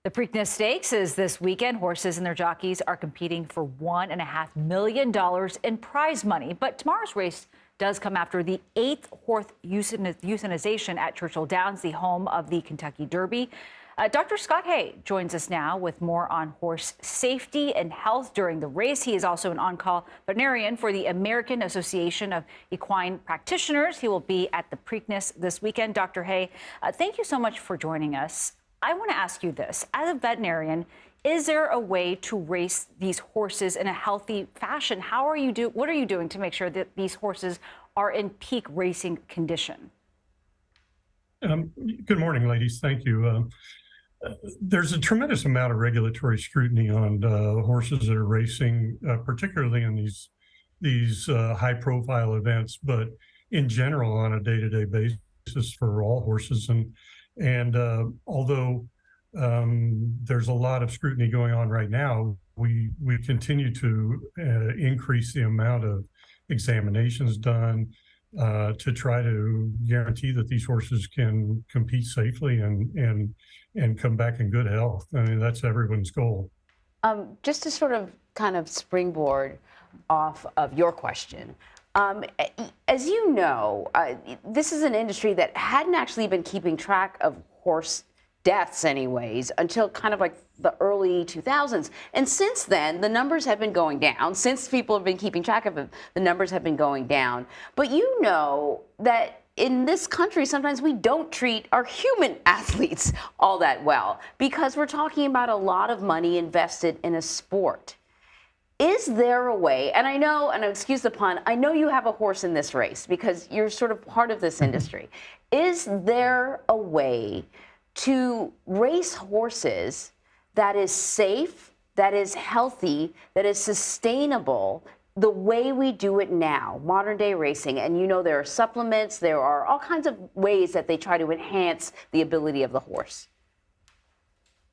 The Preakness Stakes is this weekend. Horses and their jockeys are competing for $1.5 million in prize money. But tomorrow's race does come after the 8th horse euthanization at Churchill Downs, the home of the Kentucky Derby. Dr. Scott Hay joins us now with more on horse safety and health during the race. He is also an on-call veterinarian for the American Association of Equine Practitioners. He will be at the Preakness this weekend. Dr. Hay, thank you so much for joining us. I want to ask you this. As a veterinarian, is there a way to race these horses in a healthy fashion? What are you doing to make sure that these horses are in peak racing condition? Good morning, ladies. Thank you. There's a tremendous amount of regulatory scrutiny on horses that are racing, particularly in these high-profile events, but in general on a day-to-day basis for all horses. And although there's a lot of scrutiny going on right now, we continue to increase the amount of examinations done to try to guarantee that these horses can compete safely and come back in good health. I mean, that's everyone's goal. Just to sort of kind of springboard off of your question, as you know, this is an industry that hadn't actually been keeping track of horse deaths anyways until kind of like the early 2000s. And since then, the numbers have been going down. Since people have been keeping track of it, the numbers have been going down. But you know that in this country, sometimes we don't treat our human athletes all that well because we're talking about a lot of money invested in a sport. Is there a way, and I know, and excuse the pun, I know you have a horse in this race because you're sort of part of this industry. Is there a way to race horses that is safe, that is healthy, that is sustainable, the way we do it now, modern day racing? And you know there are supplements, there are all kinds of ways that they try to enhance the ability of the horse.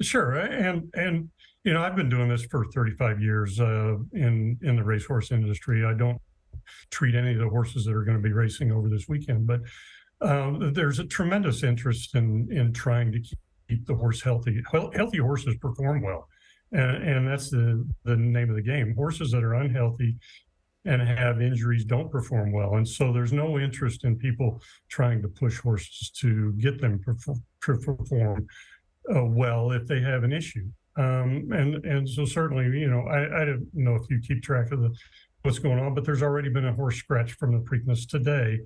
Sure, and you know, I've been doing this for 35 years in the racehorse industry. I don't treat any of the horses that are going to be racing over this weekend, but there's a tremendous interest in trying to keep the horse healthy. Healthy horses perform well, and that's the name of the game. Horses that are unhealthy and have injuries don't perform well, and so there's no interest in people trying to push horses to get them to perform well if they have an issue. And so certainly, you know, I don't know if you keep track of what's going on, but there's already been a horse scratch from the Preakness today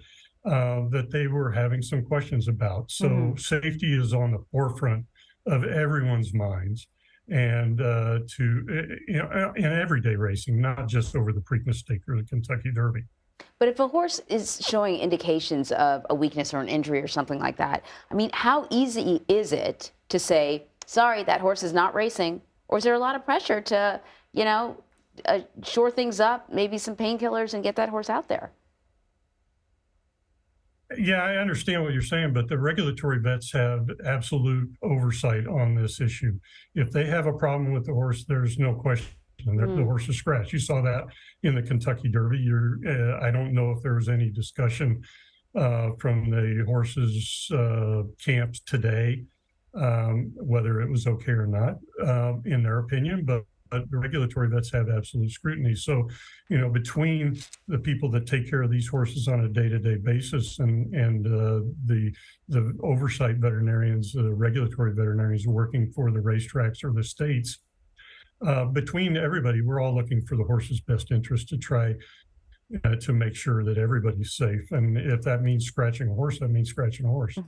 that they were having some questions about. So safety is on the forefront of everyone's minds, and in everyday racing, not just over the Preakness Stakes or the Kentucky Derby. But if a horse is showing indications of a weakness or an injury or something like that, I mean, how easy is it to say, sorry, that horse is not racing? Or is there a lot of pressure to, you know, shore things up, maybe some painkillers and get that horse out there? Yeah, I understand what you're saying, but the regulatory vets have absolute oversight on this issue. If they have a problem with the horse, there's no question. The horse is scratched. You saw that in the Kentucky Derby. I don't know if there was any discussion from the horses' camps today whether it was okay or not, in their opinion, but the regulatory vets have absolute scrutiny. So, you know, between the people that take care of these horses on a day-to-day basis and the oversight veterinarians, the regulatory veterinarians working for the racetracks or the states, between everybody, we're all looking for the horse's best interest to try to make sure that everybody's safe. And if that means scratching a horse, that means scratching a horse.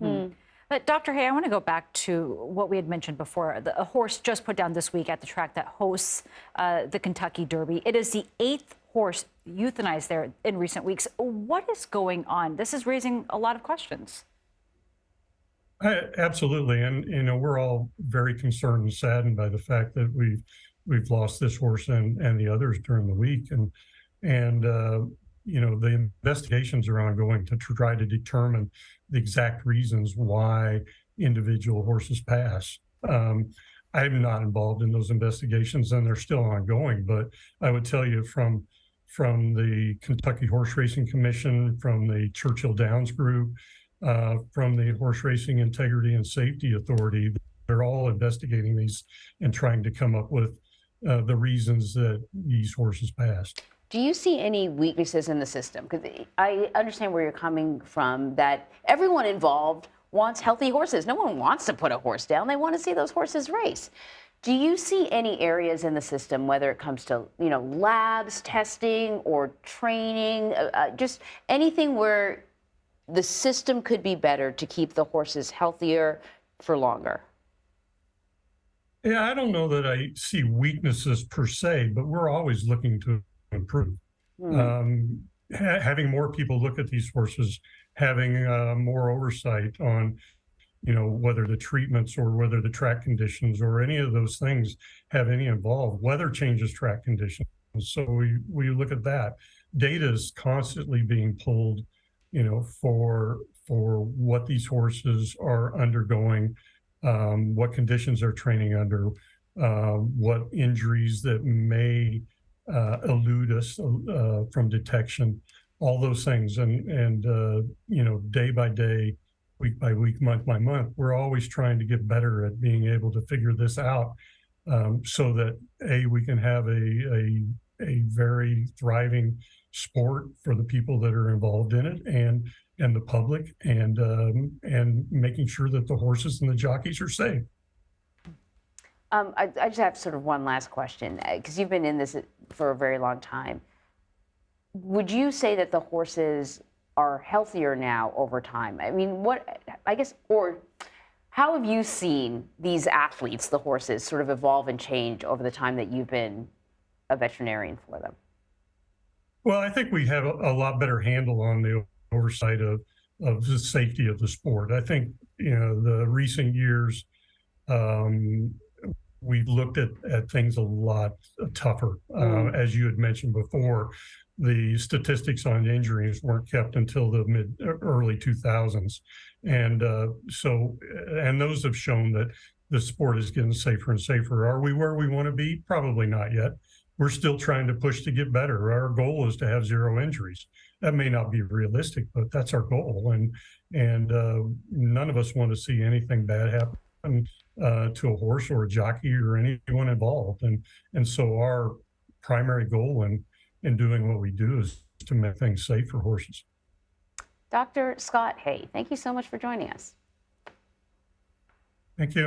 But Dr. Hay, I want to go back to what we had mentioned before. A horse just put down this week at the track that hosts the Kentucky Derby. It is the 8th horse euthanized there in recent weeks. What is going on? This is raising a lot of questions. Absolutely, and you know, we're all very concerned and saddened by the fact that we've lost this horse and the others during the week, and you know, the investigations are ongoing to try to determine the exact reasons why individual horses pass. I'm not involved in those investigations, and they're still ongoing. But I would tell you from the Kentucky Horse Racing Commission, from the Churchill Downs group, from the Horse Racing Integrity and Safety Authority, are all investigating these and trying to come up with the reasons that these horses passed. Do you see any weaknesses in the system? Because I understand where you're coming from, that everyone involved wants healthy horses. No one wants to put a horse down. They want to see those horses race. Do you see any areas in the system, whether it comes to, labs, testing, or training, just anything where the system could be better to keep the horses healthier for longer? Yeah, I don't know that I see weaknesses per se, but we're always looking to improve. Having more people look at these horses, having more oversight on, whether the treatments or whether the track conditions or any of those things have any involved. Weather changes track conditions. So we look at that. Data is constantly being pulled, for what these horses are undergoing, what conditions they're training under, what injuries that may elude us from detection, all those things. And day by day, week by week, month by month, we're always trying to get better at being able to figure this out, so that we can have a very thriving sport for the people that are involved in it, and the public, and making sure that the horses and the jockeys are safe. I just have sort of one last question, because you've been in this for a very long time. Would you say that the horses are healthier now over time? I mean, how have you seen these athletes, the horses, sort of evolve and change over the time that you've been a veterinarian for them? Well, I think we have a lot better handle on the oversight of the safety of the sport. I think, the recent years, we've looked at things a lot tougher. As you had mentioned before, the statistics on injuries weren't kept until the early 2000s. And those have shown that the sport is getting safer and safer. Are we where we want to be? Probably not yet. We're still trying to push to get better. Our goal is to have 0 injuries. That may not be realistic, but that's our goal. And none of us want to see anything bad happen to a horse or a jockey or anyone involved. And so our primary goal in doing what we do is to make things safe for horses. Dr. Scott Hay, thank you so much for joining us. Thank you.